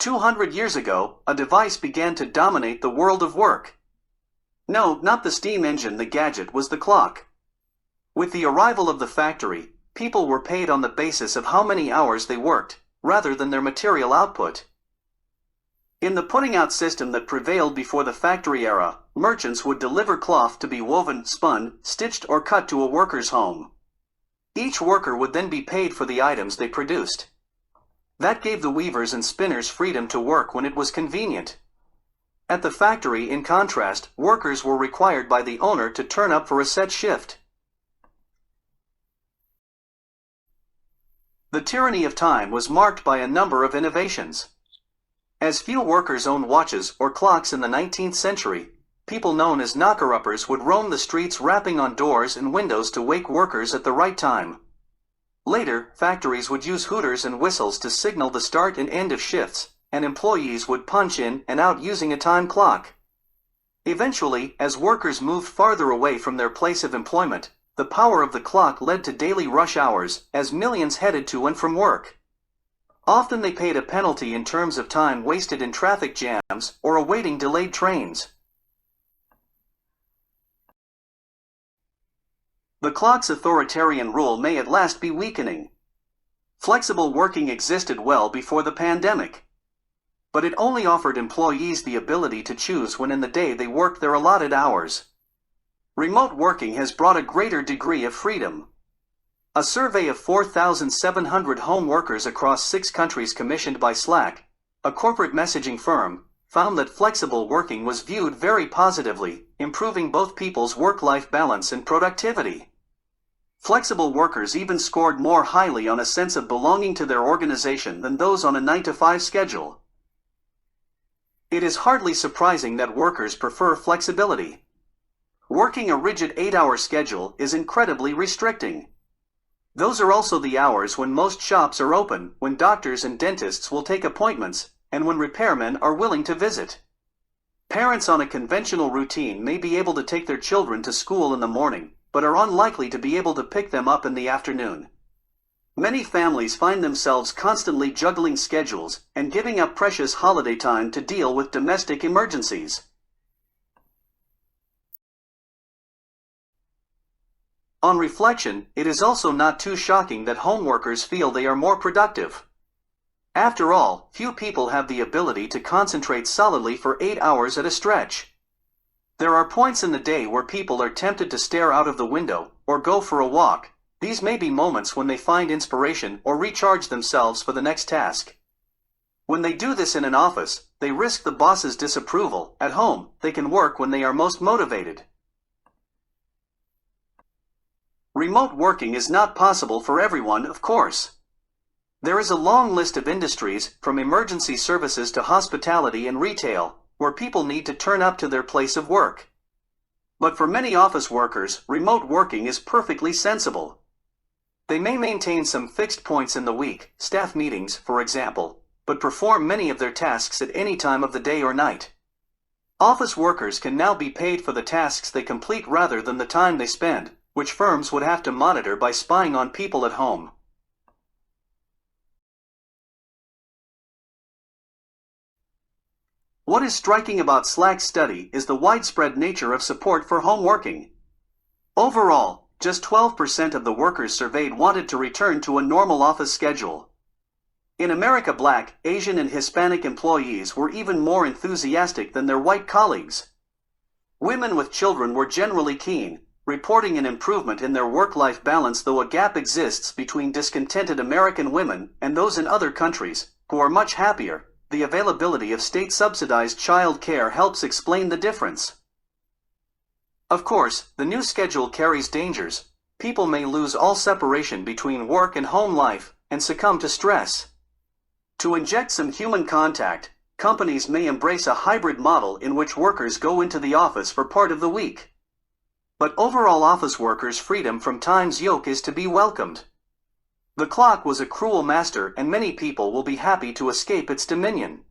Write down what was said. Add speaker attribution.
Speaker 1: 200 years ago, a device began to dominate the world of work. No, not the steam engine, the gadget was the clock. With the arrival of the factory, people were paid on the basis of how many hours they worked, rather than their material output. In the putting-out system that prevailed before the factory era, merchants would deliver cloth to be woven, spun, stitched, or cut to a worker's home. Each worker would then be paid for the items they produced. That gave the weavers and spinners freedom to work when it was convenient. At the factory, in contrast, workers were required by the owner to turn up for a set shift. The tyranny of time was marked by a number of innovations. As few workers owned watches or clocks in the 19th century, people known as knocker-uppers would roam the streets rapping on doors and windows to wake workers at the right time. Later, factories would use hooters and whistles to signal the start and end of shifts, and employees would punch in and out using a time clock. Eventually, as workers moved farther away from their place of employment, the power of the clock led to daily rush hours as millions headed to and from work. Often they paid a penalty in terms of time wasted in traffic jams or awaiting delayed trains. The clock's authoritarian rule may at last be weakening. Flexible working existed well before the pandemic. But it only offered employees the ability to choose when in the day they worked their allotted hours. Remote working has brought a greater degree of freedom. A survey of 4,700 home workers across 6 countries commissioned by Slack, a corporate messaging firm, found that flexible working was viewed very positively, improving both people's work-life balance and productivity. Flexible workers even scored more highly on a sense of belonging to their organization than those on a 9-to-5 schedule. It is hardly surprising that workers prefer flexibility. Working a rigid 8-hour schedule is incredibly restricting. Those are also the hours when most shops are open, when doctors and dentists will take appointments, and when repairmen are willing to visit. Parents on a conventional routine may be able to take their children to school in the morning, but are unlikely to be able to pick them up in the afternoon. Many families find themselves constantly juggling schedules and giving up precious holiday time to deal with domestic emergencies. On reflection, it is also not too shocking that home workers feel they are more productive. After all, few people have the ability to concentrate solidly for 8 hours at a stretch. There are points in the day where people are tempted to stare out of the window or go for a walk. These may be moments when they find inspiration or recharge themselves for the next task. When they do this in an office, they risk the boss's disapproval. At home, they can work when they are most motivated. Remote working is not possible for everyone, of course. There is a long list of industries, from emergency services to hospitality and retail, where people need to turn up to their place of work. But for many office workers, remote working is perfectly sensible. They may maintain some fixed points in the week, staff meetings, for example, but perform many of their tasks at any time of the day or night. Office workers can now be paid for the tasks they complete rather than the time they spend, which firms would have to monitor by spying on people at home. What is striking about Slack's study is the widespread nature of support for home working. Overall, just 12% of the workers surveyed wanted to return to a normal office schedule. In America, Black, Asian, and Hispanic employees were even more enthusiastic than their white colleagues. Women with children were generally keen, reporting an improvement in their work-life balance, though a gap exists between discontented American women and those in other countries, who are much happier. The availability of state-subsidized child care helps explain the difference. Of course, the new schedule carries dangers. People may lose all separation between work and home life, and succumb to stress. To inject some human contact, companies may embrace a hybrid model in which workers go into the office for part of the week. But overall, office workers' freedom from time's yoke is to be welcomed. The clock was a cruel master, and many people will be happy to escape its dominion.